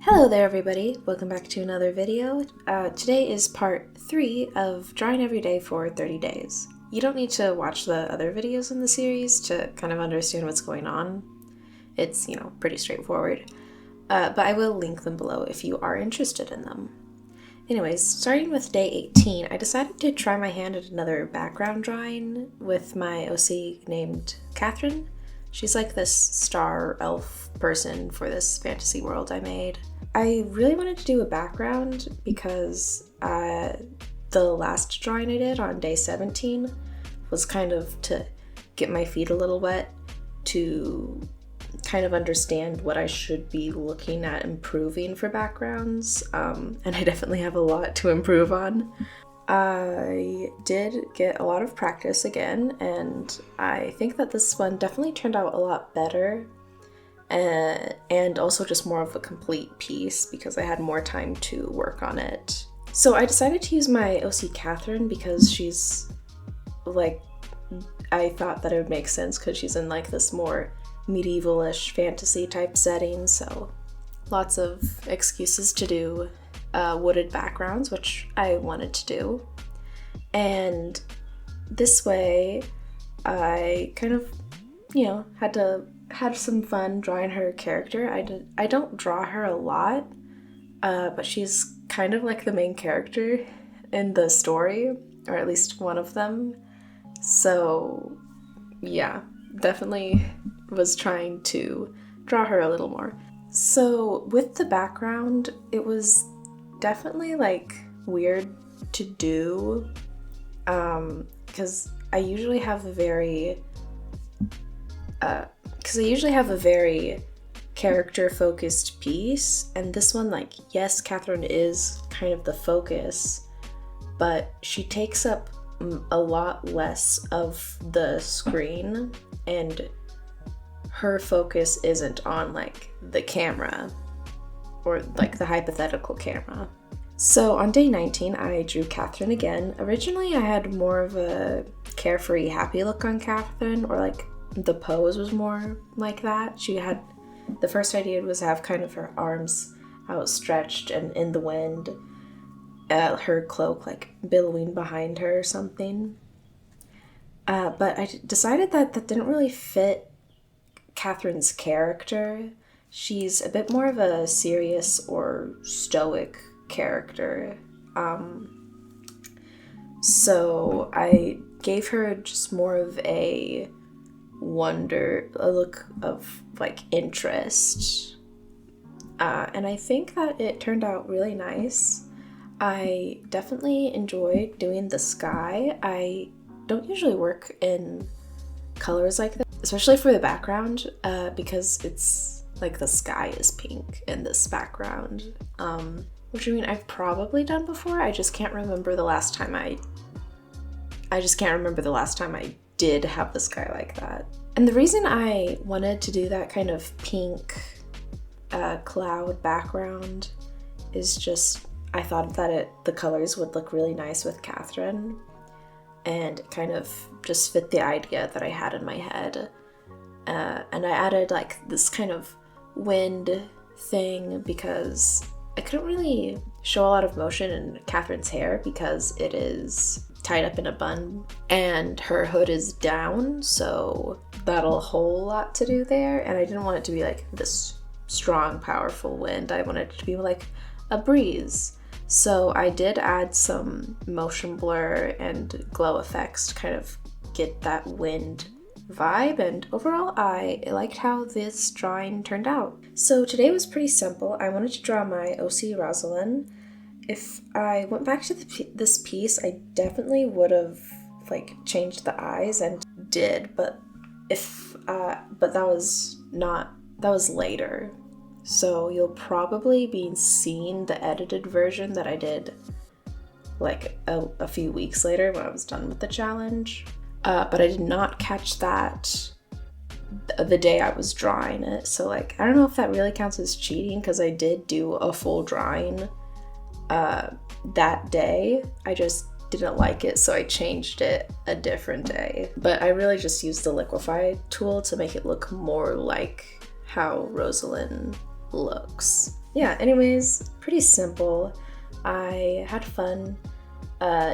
Hello there everybody, welcome back to another video. Today is part 3 of drawing every day for 30 days. You don't need to watch the other videos in the series to kind of understand what's going on. It's, pretty straightforward. But I will link them below if you are interested in them. Anyways, starting with day 18, I decided to try my hand at another background drawing with my OC named Catherine. She's like this star elf person for this fantasy world I made. I really wanted to do a background because the last drawing I did on day 17 was kind of to get my feet a little wet, to kind of understand what I should be looking at improving for backgrounds, and I definitely have a lot to improve on. I did get a lot of practice again, and I think that this one definitely turned out a lot better, and also just more of a complete piece because I had more time to work on it. So I decided to use my OC Catherine because she's like, I thought that it would make sense because she's in like this more medieval-ish fantasy type setting, so lots of excuses to do wooded backgrounds, which I wanted to do. And this way I kind of, had to have some fun drawing her character. I don't draw her a lot, but she's kind of like the main character in the story, or at least one of them. So yeah, definitely was trying to draw her a little more. So with the background, it was definitely like weird to do, because I usually have a very character-focused piece, and this one, like, yes, Catherine is kind of the focus, but she takes up a lot less of the screen, and her focus isn't on, like, the camera, or, like, the hypothetical camera. So on day 19, I drew Catherine again. Originally, I had more of a carefree, happy look on Catherine, or, like, the pose was more like that. The first idea was have kind of her arms outstretched and in the wind, her cloak like billowing behind her or something. But I decided that didn't really fit Catherine's character. She's a bit more of a serious or stoic character. So I gave her just more of a look of like interest, and I think that it turned out really nice. I definitely enjoyed doing the sky. I don't usually work in colors like that, especially for the background, because it's like the sky is pink in this background, which I've probably done before. I just can't remember the last time I did have the sky like that. And the reason I wanted to do that kind of pink cloud background is just I thought that the colors would look really nice with Catherine, and it kind of just fit the idea that I had in my head. And I added like this kind of wind thing because I couldn't really show a lot of motion in Catherine's hair because it is tied up in a bun and her hood is down, so that'll a whole lot to do there, and I didn't want it to be like this strong, powerful wind. I wanted it to be like a breeze. So I did add some motion blur and glow effects to kind of get that wind vibe, and overall I liked how this drawing turned out. So today was pretty simple. I wanted to draw my OC Rosalind. If I went back to this piece, I definitely would have like changed the eyes and did, but that was later. So you'll probably be seeing the edited version that I did like a few weeks later when I was done with the challenge. But I did not catch that the day I was drawing it. So like, I don't know if that really counts as cheating because I did do a full drawing that day. I just didn't like it, so I changed it a different day. But I really just used the liquify tool to make it look more like how Rosalind looks. yeah, anyways, pretty simple. I had fun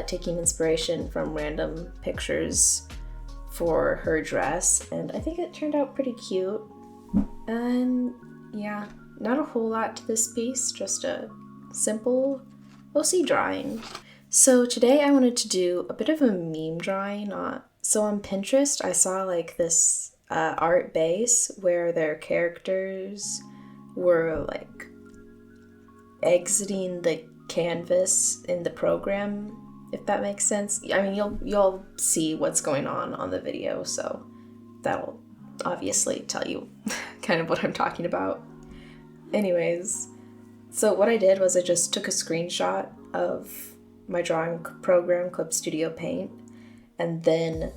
taking inspiration from random pictures for her dress, and I think it turned out pretty cute. And yeah, not a whole lot to this piece, just a simple OC drawing. So today I wanted to do a bit of a meme drawing. So on Pinterest, I saw like this art base where their characters were like exiting the canvas in the program, if that makes sense. I mean, you'll see what's going on the video, so that'll obviously tell you kind of what I'm talking about. Anyways, so what I did was I just took a screenshot of my drawing program, Clip Studio Paint, and then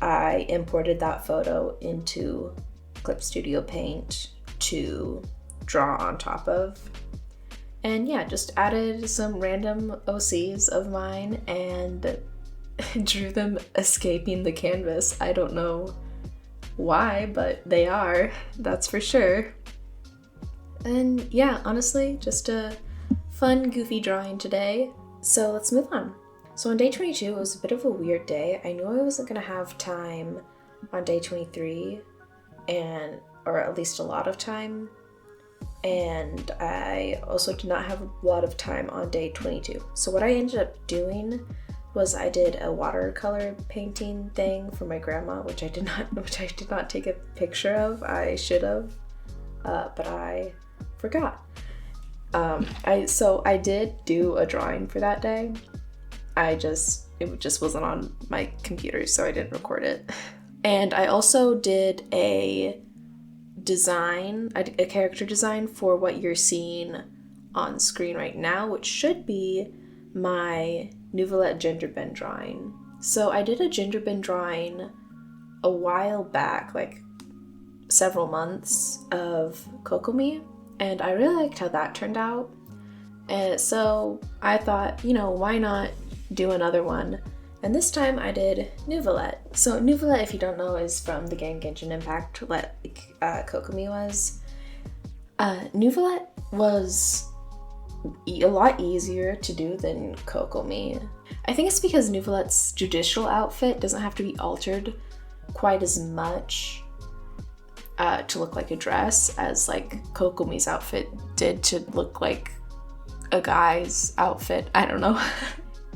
I imported that photo into Clip Studio Paint to draw on top of. And yeah, just added some random OCs of mine and drew them escaping the canvas. I don't know why, but they are, that's for sure. And yeah, honestly, just a fun, goofy drawing today. So let's move on. So on day 22, it was a bit of a weird day. I knew I wasn't gonna have time on day 23, or at least a lot of time. And I also did not have a lot of time on day 22. So what I ended up doing was I did a watercolor painting thing for my grandma, which I did not take a picture of. I should have, but I forgot. I did do a drawing for that day. It just wasn't on my computer, so I didn't record it. And I also did a character design for what you're seeing on screen right now, which should be my Nouvellette Gingerbend drawing. So I did a gingerbend drawing a while back, like several months, of Kokomi, and I really liked how that turned out. And so I thought, why not do another one? And this time I did Nouvellette. So Nouvellette, if you don't know, is from the game Genshin Impact, like Kokomi was. Nouvellette was a lot easier to do than Kokomi. I think it's because Nouvellette's judicial outfit doesn't have to be altered quite as much to look like a dress as like Kokomi's outfit did to look like a guy's outfit. I don't know.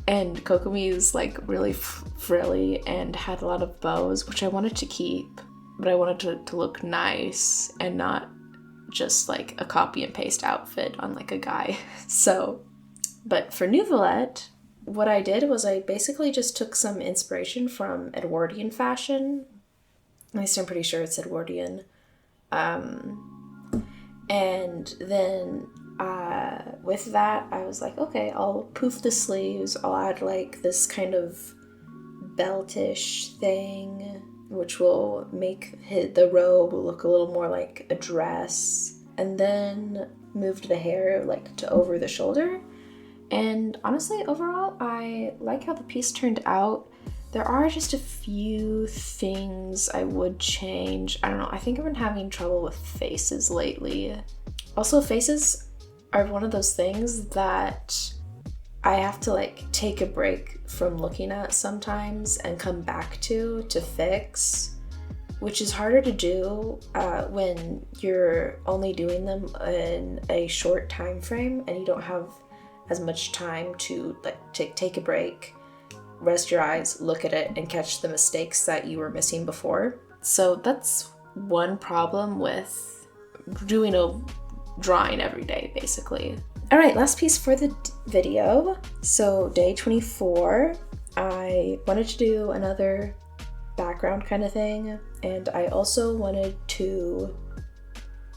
And Kokomi is like really frilly and had a lot of bows, which I wanted to keep, but I wanted to look nice and not just like a copy and paste outfit on like a guy. So, but for Nouvellette, what I did was I basically just took some inspiration from Edwardian fashion. At least I'm pretty sure it's Edwardian. And then with that, I was like, okay, I'll poof the sleeves. I'll add like this kind of beltish thing, which will make the robe look a little more like a dress. And then moved the hair like to over the shoulder. And honestly, overall, I like how the piece turned out. There are just a few things I would change. I don't know, I think I've been having trouble with faces lately. Also, faces are one of those things that I have to like take a break from looking at sometimes and come back to fix, which is harder to do when you're only doing them in a short time frame and you don't have as much time to like take a break, rest your eyes, look at it, and catch the mistakes that you were missing before. So that's one problem with doing a drawing every day, basically. All right, last piece for the video. So day 24, I wanted to do another background kind of thing, and I also wanted to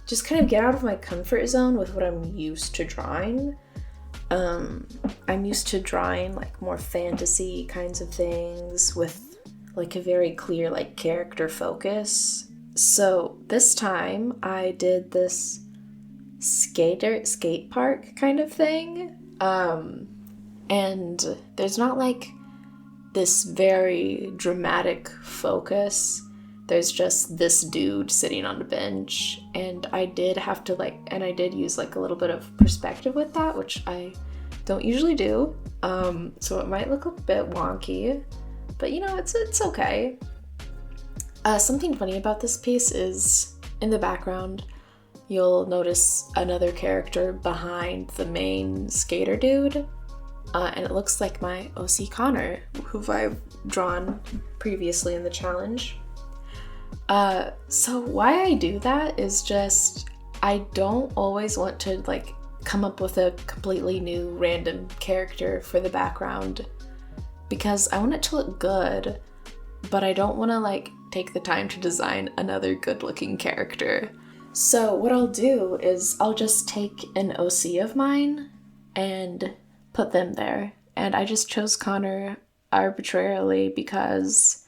just kind of get out of my comfort zone with what I'm used to drawing. I'm used to drawing like more fantasy kinds of things with like a very clear like character focus. So this time I did this skate park kind of thing. And there's not like this very dramatic focus. there's just this dude sitting on a bench, and I did have to I did use like a little bit of perspective with that, which I don't usually do, so it might look a bit wonky, but you know, it's okay. Something funny about this piece is in the background you'll notice another character behind the main skater dude, and it looks like my OC Connor, who I've drawn previously in the challenge. So why I do that is just, I don't always want to like come up with a completely new random character for the background, because I want it to look good, but I don't want to like take the time to design another good looking character. So what I'll do is I'll just take an OC of mine and put them there. And I just chose Connor arbitrarily because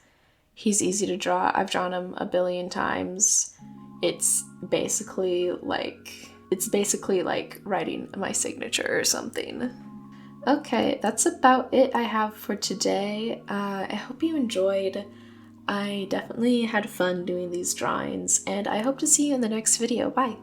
he's easy to draw. I've drawn him a billion times. It's basically like writing my signature or something. Okay, that's about it I have for today. I hope you enjoyed. I definitely had fun doing these drawings, and I hope to see you in the next video. Bye!